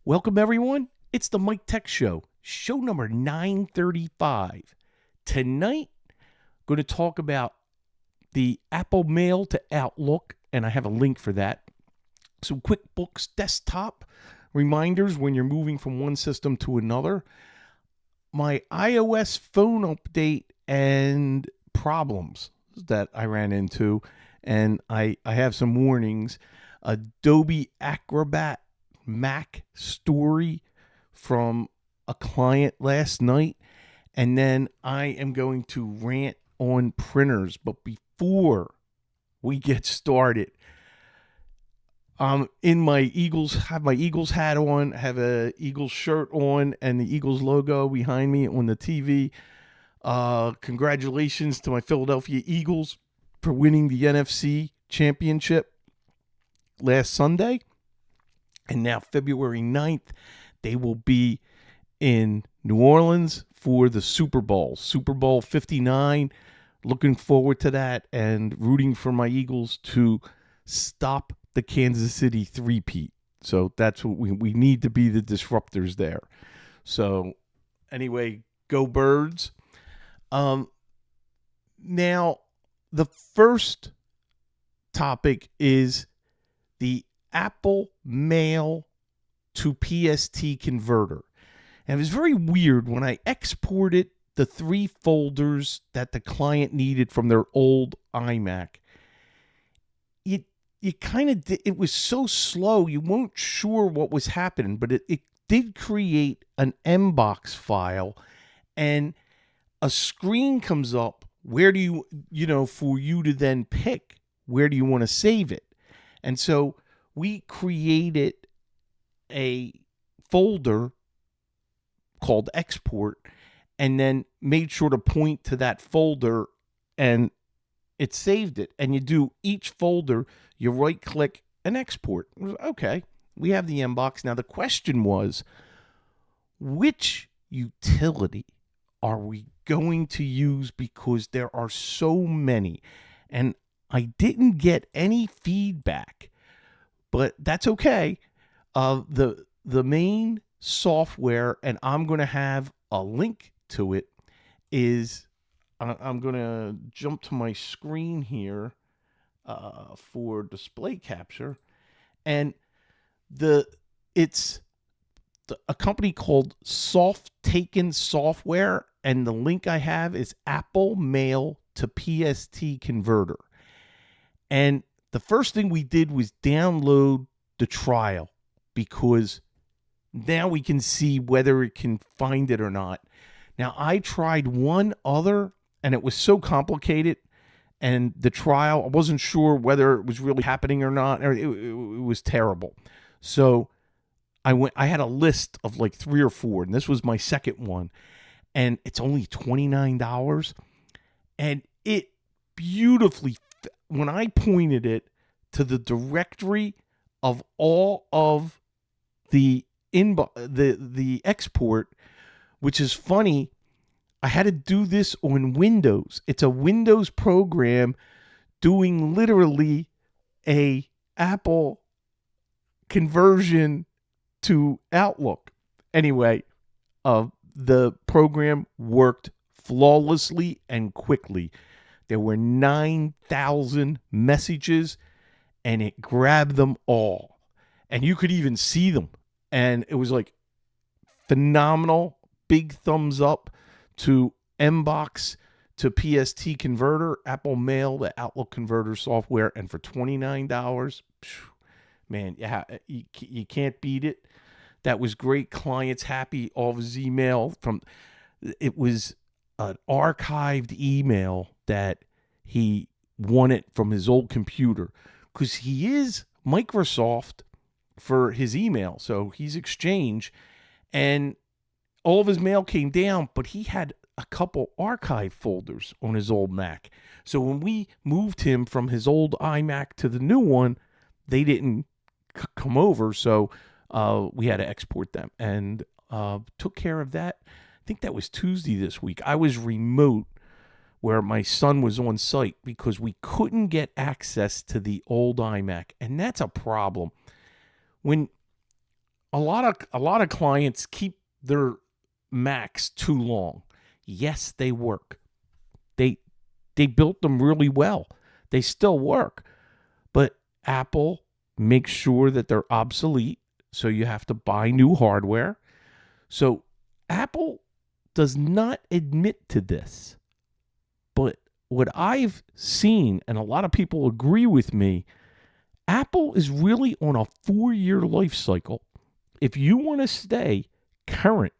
Welcome, everyone. It's the Mike Tech Show, show number 935. Tonight, going to talk about the Apple Mail to Outlook, and I have a link for that. Some QuickBooks desktop reminders when you're moving from one system to another. My iOS phone update and problems that I ran into, and I have some warnings. Adobe Acrobat Mac story from a client last night, and then I am going to rant on printers. But before we get started, in my Eagles, have my Eagles hat on, have a Eagles shirt on, and the Eagles logo behind me on the TV. Congratulations to my Philadelphia Eagles for winning the NFC championship last Sunday. And now February 9th, they will be in New Orleans for the Super Bowl, Super Bowl 59. Looking forward to that and rooting for my Eagles to stop the Kansas City three-peat. So that's what we need to be the disruptors there. So anyway, go Birds. Now, the first topic is the Apple Mail to PST converter. And it was very weird when I exported the 3 folders that the client needed from their old iMac. You kind of it was so slow, you weren't sure what was happening, but it did create an Mbox file, and a screen comes up. Where do you for you to then pick where do you want to save it? And so we created a folder called export and then made sure to point to that folder, and it saved it. And you do each folder, you right click and export. Okay, we have the Mbox. Now the question was, which utility are we going to use, because there are so many? And I didn't get any feedback, but that's okay. The main software, and I'm going to have a link to it, is I'm going to jump to my screen here for display capture, and it's a company called Taken Software, and the link I have is Apple Mail to PST converter. And the first thing we did was download the trial, because now we can see whether it can find it or not. Now, I tried one other, and it was so complicated, and the trial, I wasn't sure whether it was really happening or not. It was terrible. So I had a list of like 3 or 4, and this was my second one, and it's only $29, and it beautifully, when I pointed it to the directory of all of the export, which is funny, I had to do this on Windows. It's a Windows program doing literally a Apple conversion to Outlook. Anyway, the program worked flawlessly and quickly. There were 9,000 messages, and it grabbed them all. And you could even see them. And it was like phenomenal. Big thumbs up to Mbox to PST converter, Apple Mail to Outlook converter software. And for $29, man, you can't beat it. That was great. Clients happy. All of his email it was an archived email that he wanted from his old computer, because he is Microsoft for his email. So he's Exchange, and all of his mail came down, but he had a couple archive folders on his old Mac. So when we moved him from his old iMac to the new one, they didn't come over. So we had to export them, and took care of that. I think that was Tuesday this week. I was remote, where my son was on site, because we couldn't get access to the old iMac. And that's a problem. When a lot of clients keep their Macs too long. Yes, they work. They they built them really well. They still work. But Apple makes sure that they're obsolete, so you have to buy new hardware. So Apple does not admit to this. But what I've seen, and a lot of people agree with me, Apple is really on a 4-year life cycle. If you want to stay current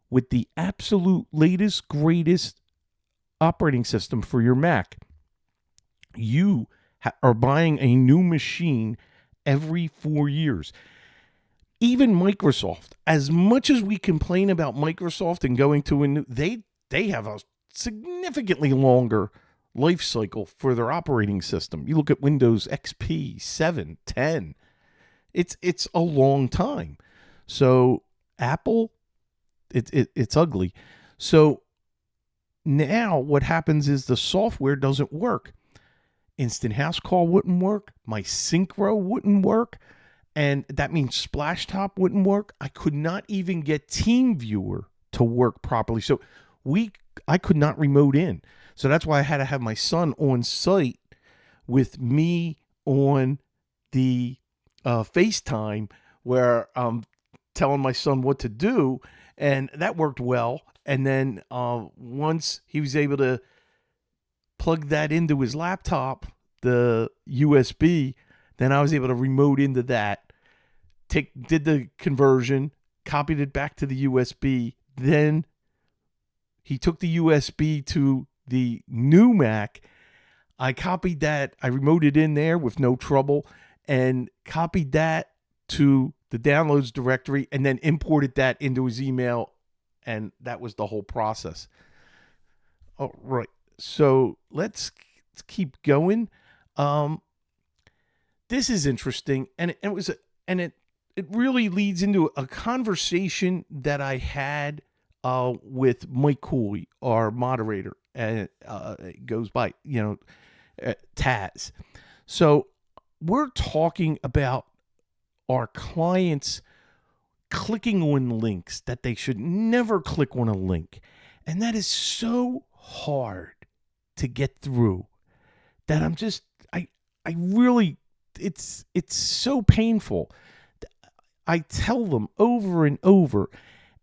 with the absolute latest, greatest operating system for your Mac, you are buying a new machine every 4 years. Even Microsoft, as much as we complain about Microsoft and going to a new, they have a significantly longer life cycle for their operating system. You look at Windows XP, 7, 10. It's a long time. So Apple, it's ugly. So now what happens is the software doesn't work. Instant House Call wouldn't work. My Synchro wouldn't work. And that means Splashtop wouldn't work. I could not even get TeamViewer to work properly. So I could not remote in. So that's why I had to have my son on site with me on the FaceTime, where I'm telling my son what to do. And that worked well. And then once he was able to plug that into his laptop, the USB, then I was able to remote into that, did the conversion, copied it back to the USB. Then he took the USB to the new Mac. I copied that. I remoted in there with no trouble and copied that to the downloads directory and then imported that into his email. And that was the whole process. All right. So let's keep going. This is interesting, and it really leads into a conversation that I had with Mike Cooley, our moderator, and it goes by Taz. So we're talking about our clients clicking on links that they should never click on a link, and that is so hard to get through that I really, it's so painful. I tell them over and over,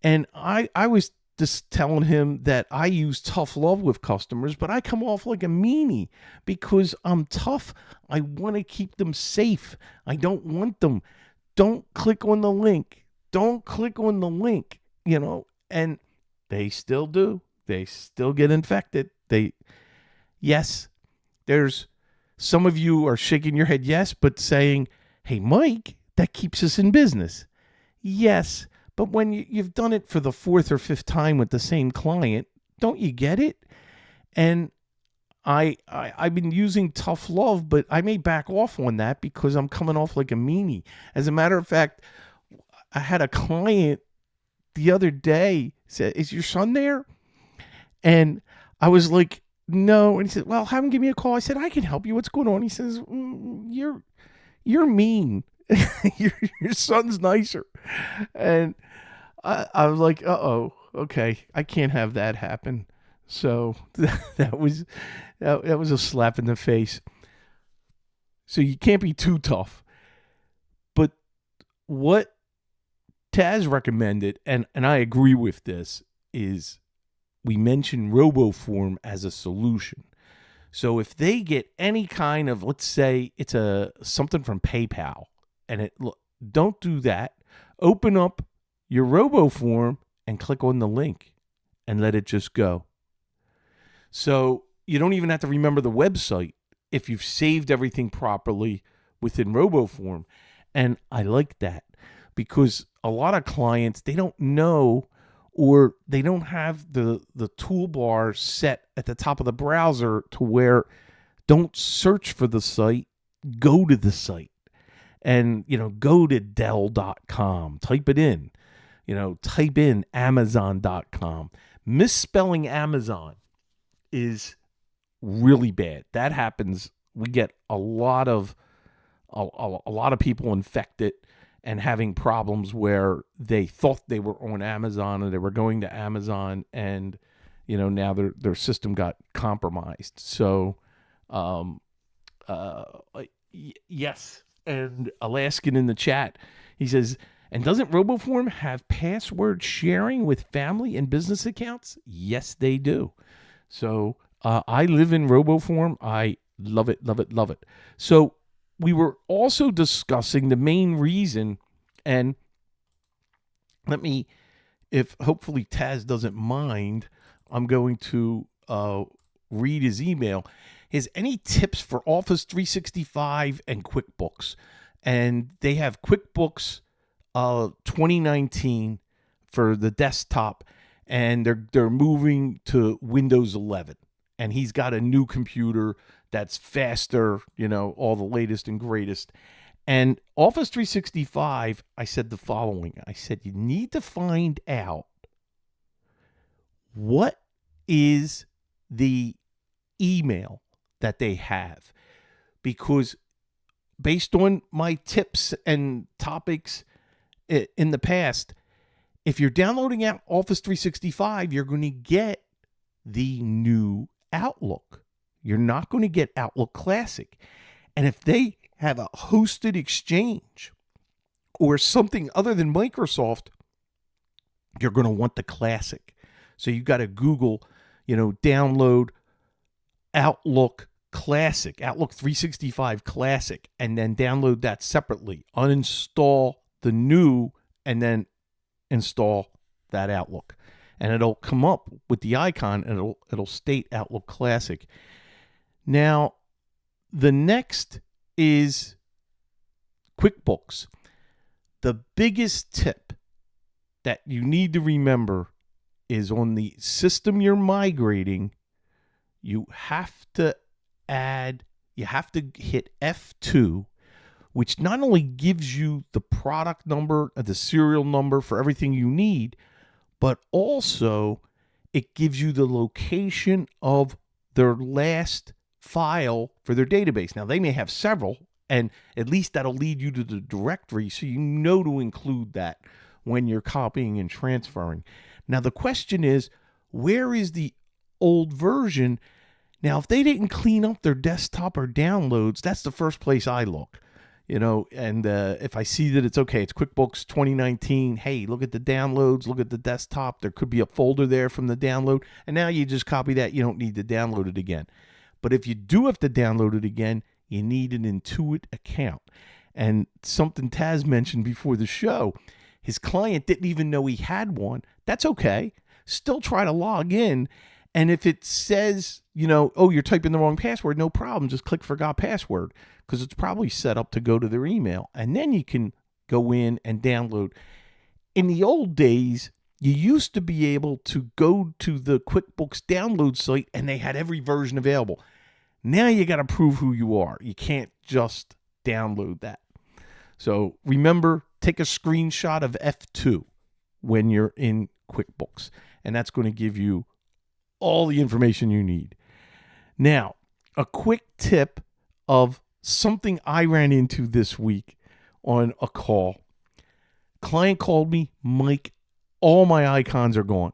and I was just telling him that I use tough love with customers, but I come off like a meanie because I'm tough. I want to keep them safe. I don't want them. Don't click on the link. Don't click on the link, and they still do. They still get infected. Yes, there's some of you are shaking your head yes, but saying, hey, Mike, that keeps us in business. Yes, but when you've done it for the 4th or 5th time with the same client, don't you get it? And I've been using tough love, but I may back off on that because I'm coming off like a meanie. As a matter of fact, I had a client the other day said, is your son there? And I was like, no. And he said, well, have him give me a call. I said, I can help you. What's going on? He says, you're mean. your son's nicer. And I was like, uh-oh, okay. I can't have that happen. So that was a slap in the face. So you can't be too tough. But what Taz recommended, and I agree with this, is we mentioned RoboForm as a solution. So if they get any kind of, let's say it's something from PayPal, and don't do that. Open up your RoboForm and click on the link and let it just go. So you don't even have to remember the website if you've saved everything properly within RoboForm. And I like that because a lot of clients, they don't know, or they don't have the toolbar set at the top of the browser to where don't search for the site, go to the site. And, go to Dell.com, type it in, type in Amazon.com. Misspelling Amazon is really bad. That happens. We get a lot of people infected, and having problems where they thought they were on Amazon or they were going to Amazon, and now their system got compromised. So um, uh, yes. And Alaskan in the chat, he says, and doesn't RoboForm have password sharing with family and business accounts? Yes, they do. So I live in RoboForm. I love it, love it, love it. So we were also discussing the main reason, and let me, if hopefully Taz doesn't mind, I'm going to read his email. Is any tips for Office 365 and QuickBooks? And they have QuickBooks 2019 for the desktop, and they're moving to Windows 11. And he's got a new computer that's faster, all the latest and greatest. And Office 365, I said the following. I said, you need to find out what is the email that they have, because based on my tips and topics in the past, if you're downloading out Office 365, you're going to get the new Outlook. You're not going to get Outlook Classic. And if they have a hosted exchange or something other than Microsoft, you're going to want the Classic. So you got to Google, download Outlook Classic, Outlook 365 Classic, and then download that separately. Uninstall the new and then install that Outlook. And it'll come up with the icon, and it'll state Outlook Classic. Now, the next is QuickBooks. The biggest tip that you need to remember is on the system you're migrating, you have to hit F2, which not only gives you the product number, the serial number for everything you need, but also it gives you the location of their last file for their database. Now, they may have several, and at least that'll lead you to the directory, so you know to include that when you're copying and transferring. Now, the question is, where is the old version? Now, if they didn't clean up their desktop or downloads, that's the first place I look. And if I see that it's okay, it's QuickBooks 2019, hey, look at the downloads, look at the desktop. There could be a folder there from the download, and now you just copy that. You don't need to download it again. But if you do have to download it again, you need an Intuit account. And something Taz mentioned before the show, his client didn't even know he had one. That's okay. Still try to log in. And if it says, oh, you're typing the wrong password, no problem. Just click forgot password, because it's probably set up to go to their email. And then you can go in and download. In the old days, you used to be able to go to the QuickBooks download site and they had every version available. Now you got to prove who you are. You can't just download that. So remember, take a screenshot of F2 when you're in QuickBooks, and that's going to give you all the information you need. Now, a quick tip of something I ran into this week on a call. Client called me, Mike, all my icons are gone.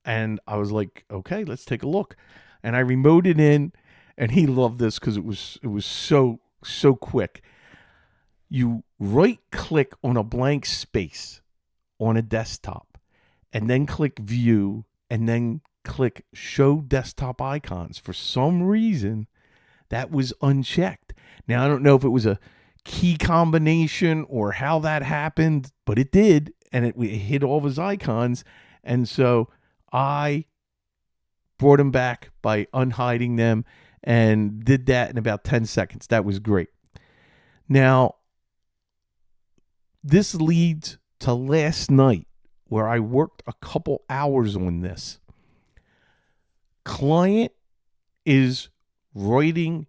And I was like, okay, let's take a look. And I remoted in, and he loved this because it was so quick. You right click on a blank space on a desktop, and then click view, and then click show desktop icons. For some reason, that was unchecked. Now, I don't know if it was a key combination or how that happened, but it did, and it hid all of his icons. And so I brought him back by unhiding them and did that in about 10 seconds. That was great. Now, this leads to last night, where I worked a couple hours on this. Client is writing,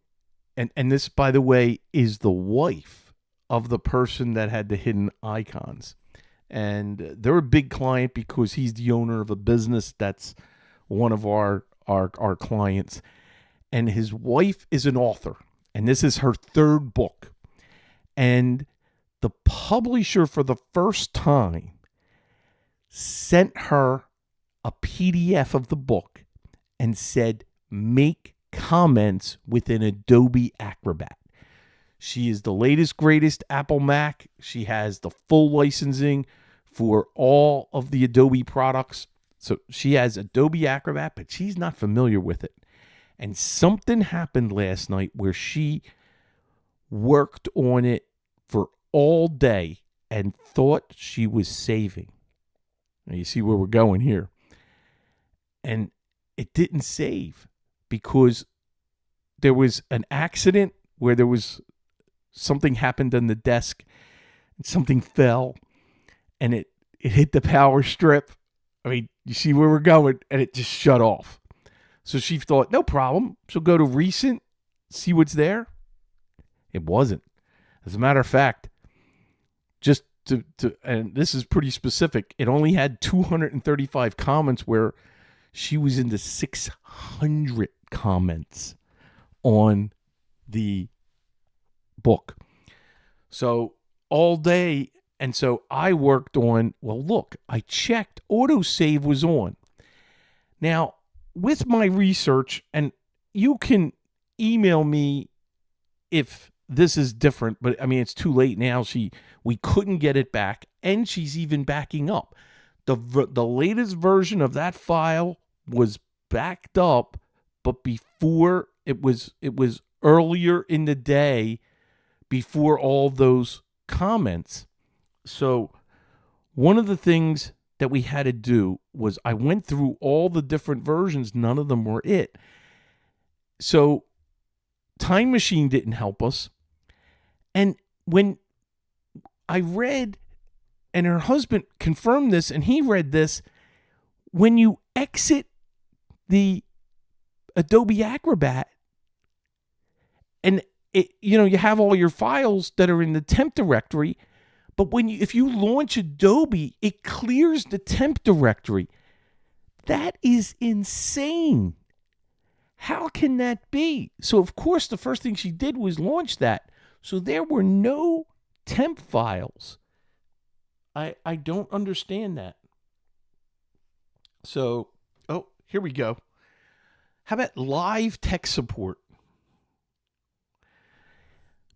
and this, by the way, is the wife of the person that had the hidden icons. And they're a big client because he's the owner of a business that's one of our clients. And his wife is an author, and this is her third book. And the publisher for the first time sent her a PDF of the book and said, make comments within Adobe Acrobat. She is the latest, greatest Apple Mac. She has the full licensing for all of the Adobe products. So she has Adobe Acrobat, but she's not familiar with it. And something happened last night where she worked on it for all day and thought she was saving. Now you see where we're going here. And it didn't save because there was an accident where there was something happened on the desk and something fell and it hit the power strip. I mean, you see where we're going, and it just shut off. So she thought, no problem. She'll go to recent, see what's there. It wasn't. As a matter of fact, just to and this is pretty specific, it only had 235 comments where she was into 600 comments on the book. So all day, and so I worked on, well, look, I checked, autosave was on. Now, with my research, and you can email me if this is different, but I mean, it's too late now. We couldn't get it back, and she's even backing up. The latest version of that file was backed up, but before it was earlier in the day, before all those comments. So one of the things that we had to do was I went through all the different versions. None of them were it. So Time Machine didn't help us. And when I read, and her husband confirmed this, and he read this, when you exit the Adobe Acrobat, and you have all your files that are in the temp directory, but if you launch Adobe, it clears the temp directory. That is insane. How can that be? So, of course, the first thing she did was launch that. So there were no temp files. I don't understand that. So, here we go. How about live tech support?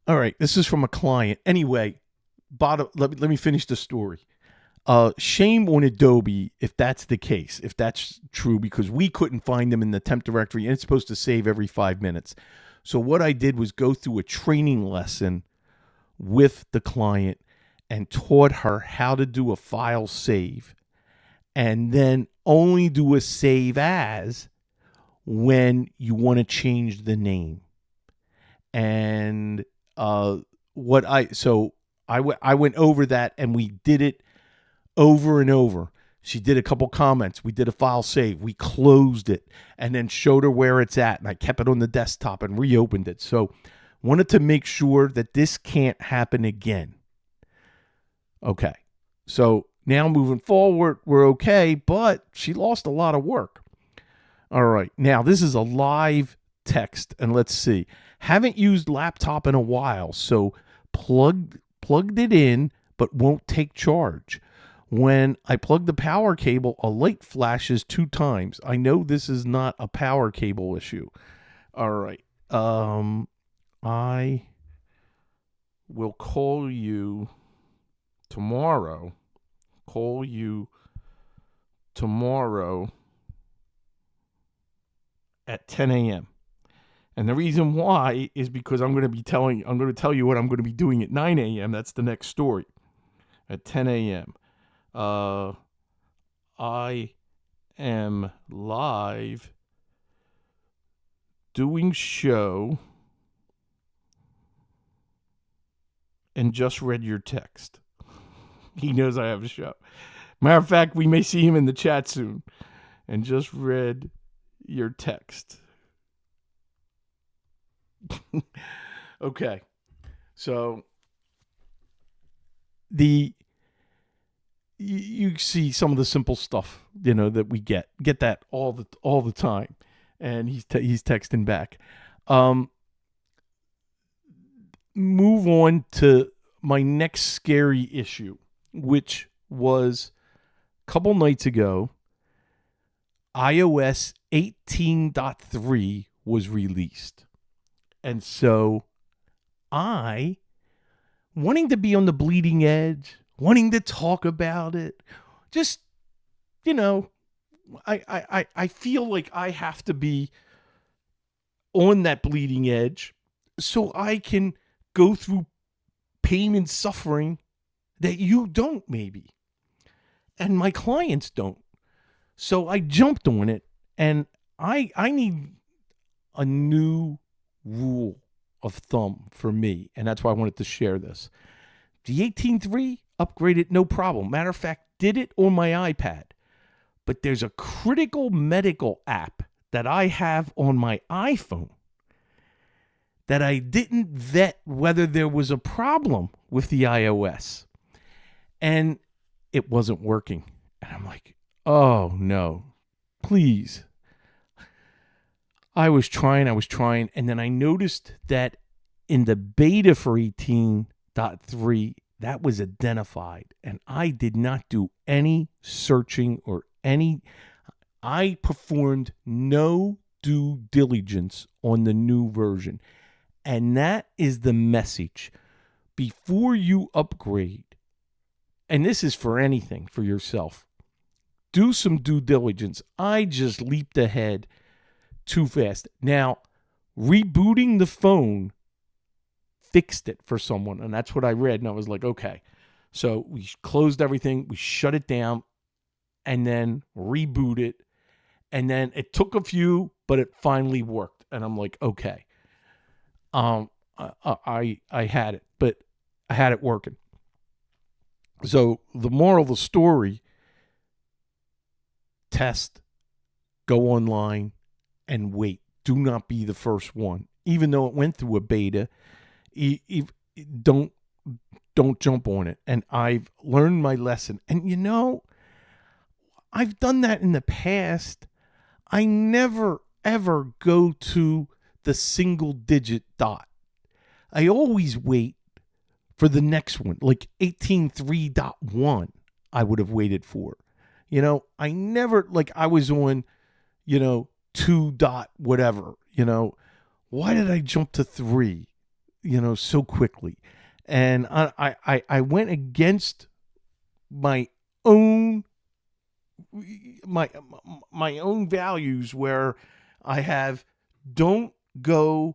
All right, this is from a client. Anyway, let me finish the story. Shame on Adobe if that's the case, if that's true, because we couldn't find them in the temp directory, and it's supposed to save every 5 minutes. So what I did was go through a training lesson with the client and taught her how to do a file save, and then only do a save as when you want to change the name. And I went over that, and we did it over and over. She did a couple comments. We did a file save. We closed it and then showed her where it's at. And I kept it on the desktop and reopened it. So wanted to make sure that this can't happen again. Okay. So now moving forward, we're okay, but she lost a lot of work. All right. Now this is a live text, and let's see. Haven't used laptop in a while, so plugged it in, but won't take charge. When I plug the power cable, a light flashes 2 times. I know this is not a power cable issue. All right. I will call you tomorrow. At 10 a.m. And the reason why is because I'm going to tell you what I'm going to be doing at 9 a.m. That's the next story. At 10 a.m. I am live doing show and just read your text. He knows I have a show. Matter of fact, we may see him in the chat soon. And just read your text. Okay. So you see some of the simple stuff, that we get that all the time, and he's texting back. Move on to my next scary issue, which was a couple nights ago. iOS 18.3 was released. And so I, wanting to be on the bleeding edge, wanting to talk about it, just, you know, I feel like I have to be on that bleeding edge so I can go through pain and suffering that you don't, maybe. And my clients don't. So I jumped on it, and I need a new rule of thumb for me, and that's why I wanted to share this. The 18.3 upgraded, no problem. Matter of fact, did it on my iPad. But there's a critical medical app that I have on my iPhone that I didn't vet whether there was a problem with the iOS. And it wasn't working. And I'm like, oh no, please. I was trying, and then I noticed that in the beta for 18.3, that was identified, and I did not do any searching or I performed no due diligence on the new version. And that is the message. Before you upgrade, and this is for anything, for yourself, do some due diligence. I just leaped ahead too fast. Now, rebooting the phone fixed it for someone, and that's what I read, and I was like, okay. So we closed everything, we shut it down, and then reboot it, and then it took a few, but it finally worked, and I'm like, okay. I had it, but I had it working. So the moral of the story: test, go online, and wait. Do not be the first one. Even though it went through a beta, don't jump on it. And I've learned my lesson. And I've done that in the past. I never, ever go to the single digit dot. I always wait for the next one, like 18.3.1 I would have waited for. I never, like I was on, 2 dot whatever, why did I jump to 3, so quickly? And I went against my own values, where I have, don't go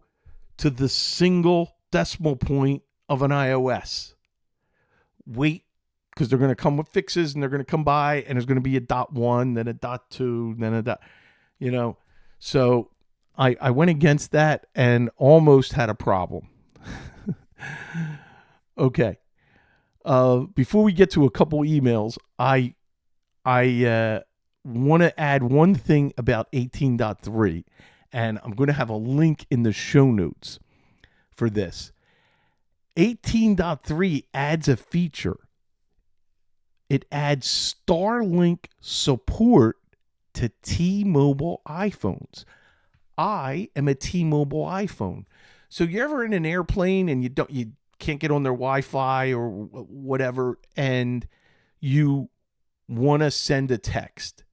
to the single decimal point of an iOS. Wait, because they're going to come with fixes, and they're going to come by, and there's going to be a .1, then a .2, then a dot, So I went against that and almost had a problem. Okay. Before we get to a couple emails, I want to add one thing about 18.3, and I'm going to have a link in the show notes for this. 18.3 adds a feature. It adds Starlink support to T-Mobile iPhones. I am a T-Mobile iPhone. So you're ever in an airplane and you can't get on their Wi-Fi or whatever, and you want to send a text.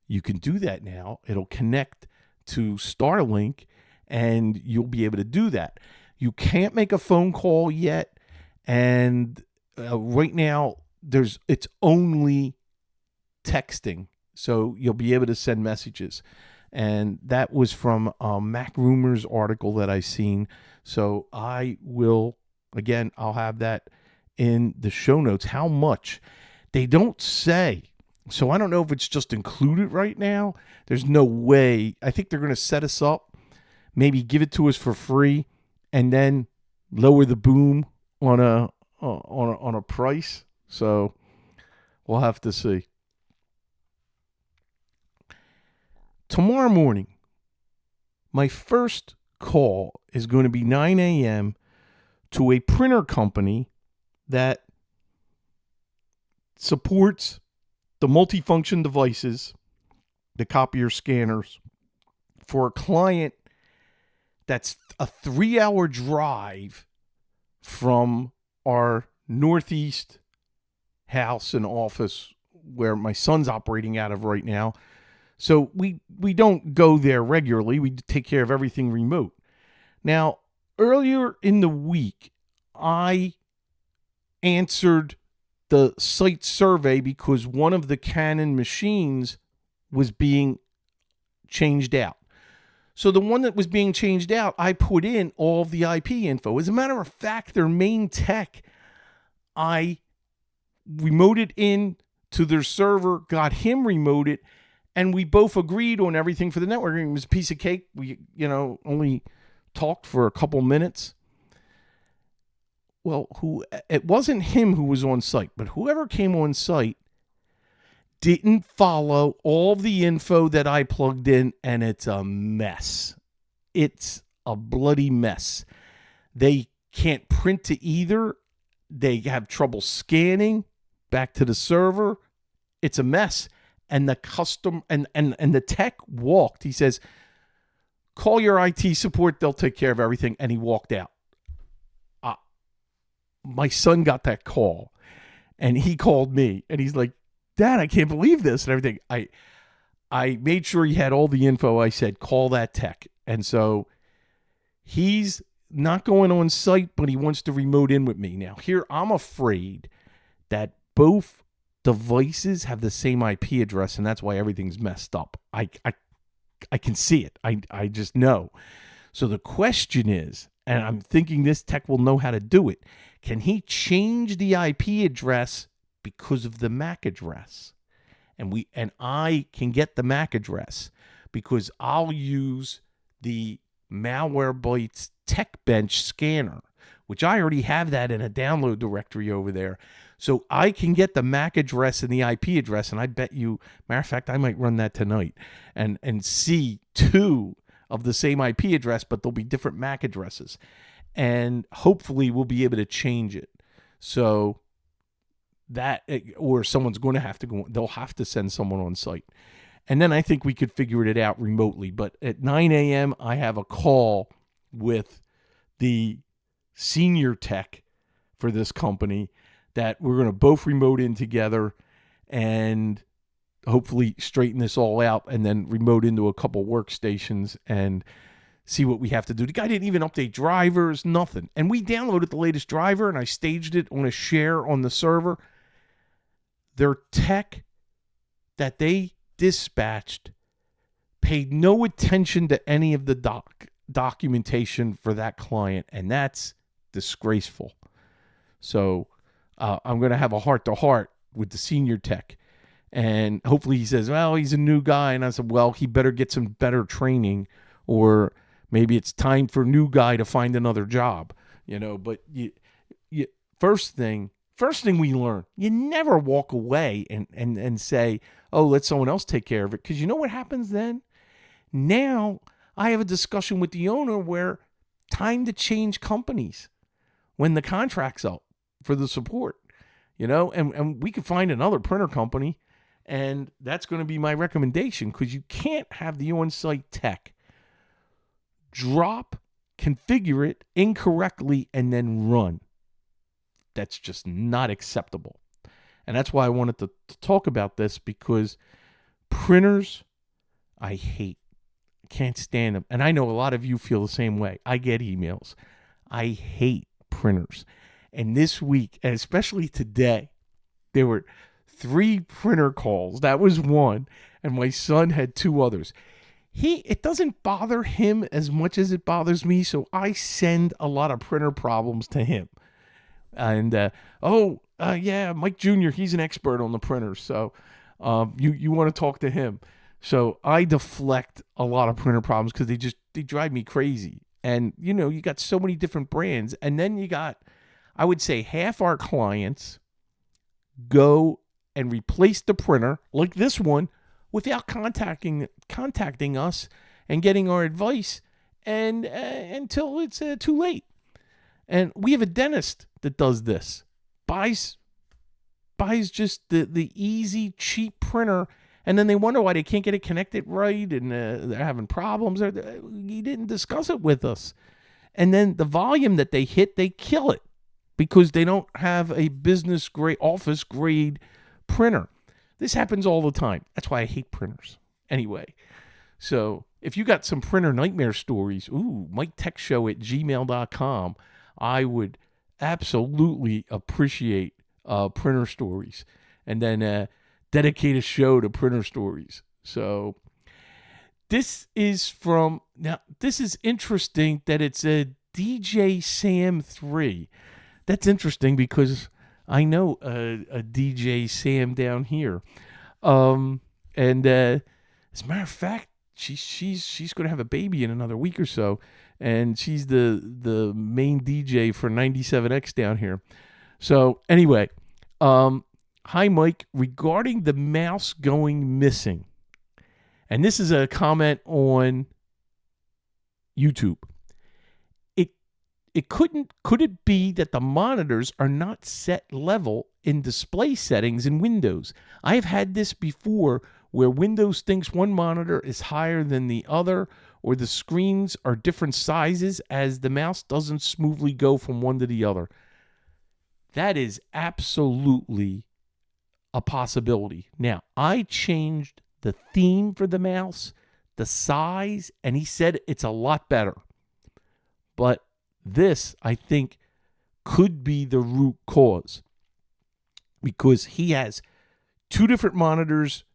You can do that now. It'll connect to Starlink, and you'll be able to do that. You can't make a phone call yet, and right now it's only texting, so you'll be able to send messages. And that was from a Mac Rumors article that I seen. So I will, again, I'll have that in the show notes. How much? They don't say. So I don't know if it's just included right now. There's no way. I think they're going to set us up, maybe give it to us for free, and then lower the boom on a price. So we'll have to see. Tomorrow morning, my first call is going to be 9 a.m. to a printer company that supports the multifunction devices, the copier scanners, for a client that's a 3-hour drive from our northeast house and office where my son's operating out of right now. So we don't go there regularly. We take care of everything remote. Now, earlier in the week, I answered the site survey because one of the Canon machines was being changed out. So the one that was being changed out, I put in all of the IP info. As a matter of fact, their main tech, I remoted in to their server, got him remoted, and we both agreed on everything for the networking. It was a piece of cake. We, only talked for a couple minutes. Well, it wasn't him who was on site, but whoever came on site didn't follow all the info that I plugged in, and it's a mess. It's a bloody mess. They can't print to either. They have trouble scanning back to the server. It's a mess. And the and the tech walked. He says, call your IT support. They'll take care of everything. And he walked out. My son got that call, and he called me, and he's like, Dad, I can't believe this and everything. I made sure he had all the info. I said, call that tech. And so he's not going on site, but he wants to remote in with me. Now, here, I'm afraid that both devices have the same IP address, and that's why everything's messed up. I can see it. I just know. So the question is, and I'm thinking this tech will know how to do it, can he change the IP address because of the MAC address? And I can get the MAC address because I'll use the Malwarebytes Tech Bench scanner, which I already have that in a download directory over there. So I can get the MAC address and the IP address, and I bet you, matter of fact, I might run that tonight and see two of the same IP address, but they'll be different MAC addresses. And hopefully we'll be able to change it. So that, or someone's going to have to go, they'll have to send someone on site. And then I think we could figure it out remotely. But at 9 a.m., I have a call with the senior tech for this company that we're going to both remote in together and hopefully straighten this all out, and then remote into a couple workstations and see what we have to do. The guy didn't even update drivers, nothing. And we downloaded the latest driver, and I staged it on a share on the server. Their tech that they dispatched paid no attention to any of the documentation for that client, and that's disgraceful. So I'm going to have a heart-to-heart with the senior tech. And hopefully he says, well, he's a new guy. And I said, well, he better get some better training, or maybe it's time for a new guy to find another job, but first thing we learn, you never walk away and say, oh, let someone else take care of it. Because you know what happens then? Now I have a discussion with the owner where time to change companies when the contract's up for the support, and we could find another printer company. And that's going to be my recommendation, because you can't have the on-site tech drop, configure it incorrectly, and then run. That's just not acceptable. And that's why I wanted to talk about this, because printers, I hate. Can't stand them. And I know a lot of you feel the same way. I get emails. I hate printers. And this week, and especially today, there were 3 printer calls. That was one. And my son had 2 others. It doesn't bother him as much as it bothers me. So I send a lot of printer problems to him. And, yeah, Mike Jr., he's an expert on the printers. So you want to talk to him. So I deflect a lot of printer problems because they drive me crazy. And, you got so many different brands. And then you got, I would say, half our clients go and replace the printer, like this one, without contacting us and getting our advice, and until it's too late. And we have a dentist that does this. Buys just the easy, cheap printer, and then they wonder why they can't get it connected right, and they're having problems. He didn't discuss it with us. And then the volume that they hit, they kill it. because they don't have a business grade, office grade printer. This happens all the time. That's why I hate printers. Anyway, so if you got some printer nightmare stories, MikeTechShow@gmail.com. I would absolutely appreciate printer stories, and then dedicate a show to printer stories. So this is interesting that it's a DJ Sam 3. That's interesting because I know a DJ Sam down here. And as a matter of fact, she's going to have a baby in another week or so, and she's the main DJ for 97X down here. So anyway, hi Mike, regarding the mouse going missing, and this is a comment on YouTube. Could it be that the monitors are not set level in display settings in Windows? I have had this before where Windows thinks one monitor is higher than the other, or the screens are different sizes as the mouse doesn't smoothly go from one to the other. That is absolutely a possibility. Now, I changed the theme for the mouse, the size, and he said it's a lot better. But this, I think, could be the root cause, because he has two different monitors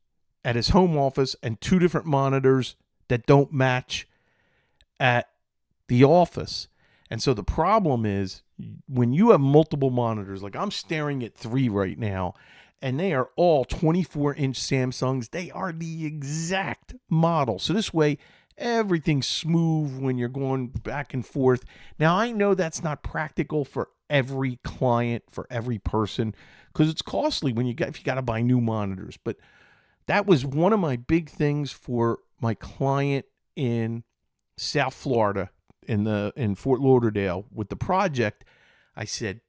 at his home office and two different monitors that don't match at the office. And so the problem is, when you have multiple monitors, like I'm staring at 3 right now, and they are all 24-inch Samsungs. They are the exact model. So this way, everything's smooth when you're going back and forth. Now, I know that's not practical for every client, for every person, because it's costly if you got to buy new monitors. But that was one of my big things for my client in South Florida, in Fort Lauderdale, with the project. I said,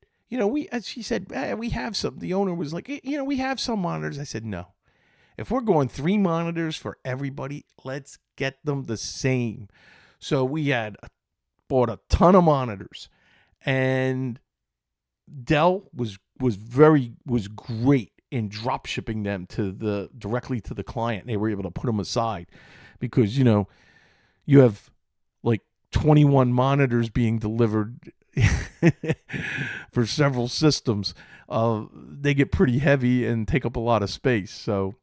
she said, we have some. The owner was like, we have some monitors. I said, no. If we're going 3 monitors for everybody, let's get them the same. So we bought a ton of monitors, and Dell was great in drop shipping them directly to the client. They were able to put them aside because, you have like 21 monitors being delivered for several systems. They get pretty heavy and take up a lot of space. So,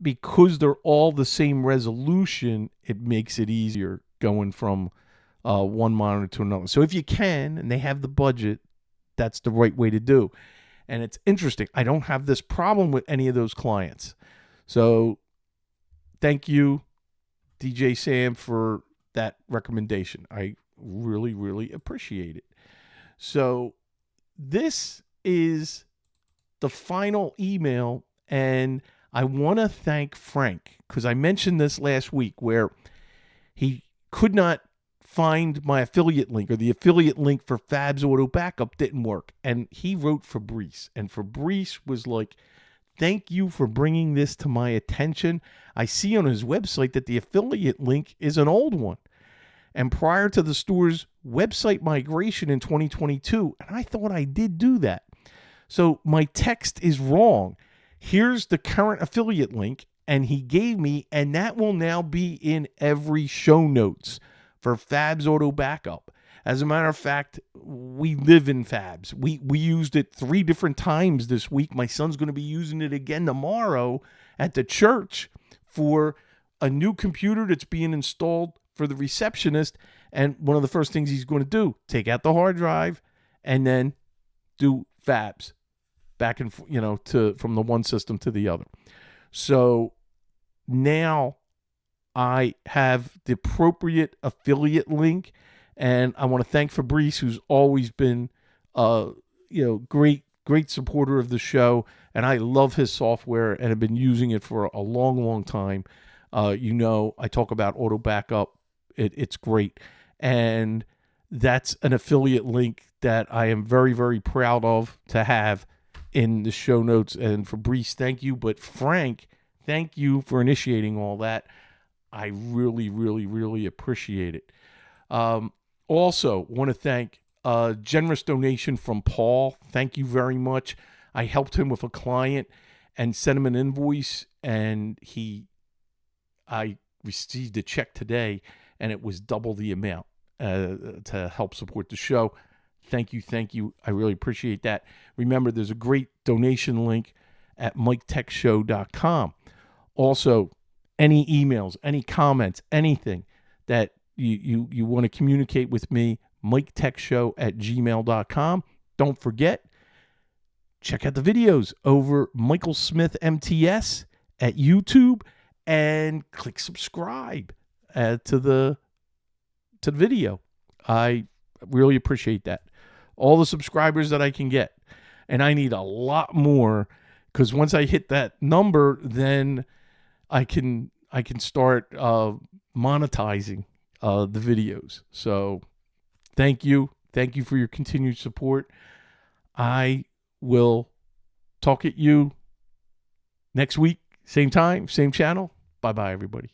because they're all the same resolution, it makes it easier going from one monitor to another. So if you can, and they have the budget, that's the right way to do. And it's interesting. I don't have this problem with any of those clients. So thank you, DJ Sam, for that recommendation. I really, really appreciate it. So this is the final email, and I want to thank Frank, because I mentioned this last week where he could not find my affiliate link, or the affiliate link for Fab's Auto Backup didn't work. And he wrote Fabrice, and Fabrice was like, thank you for bringing this to my attention. I see on his website that the affiliate link is an old one, and prior to the store's website migration in 2022, and I thought I did do that. So my text is wrong. Here's the current affiliate link, and he gave me, and that will now be in every show notes for Fab's Auto Backup. As a matter of fact, we live in Fabs. We used it 3 different times this week. My son's going to be using it again tomorrow at the church for a new computer that's being installed for the receptionist. And one of the first things he's going to do, take out the hard drive and then do Fabs back and from the one system to the other. So now I have the appropriate affiliate link, and I want to thank Fabrice, who's always been great supporter of the show, and I love his software and have been using it for a long, long time. I talk about Auto Backup. It's great, and that's an affiliate link that I am very, very proud of to have in the show notes. And Fabrice, thank you. But Frank, thank you for initiating all that. I really, really, really appreciate it. Also, want to thank a generous donation from Paul. Thank you very much. I helped him with a client and sent him an invoice, and I received a check today, and it was double the amount to help support the show. Thank you. I really appreciate that. Remember, there's a great donation link at miketechshow.com. Also, any emails, any comments, anything that you want to communicate with me, miketechshow@gmail.com. Don't forget, check out the videos over Michael Smith MTS at YouTube, and click subscribe to the video. I really appreciate that. All the subscribers that I can get. And I need a lot more, because once I hit that number, then I can start monetizing the videos. So thank you. Thank you for your continued support. I will talk at you next week. Same time, same channel. Bye-bye, everybody.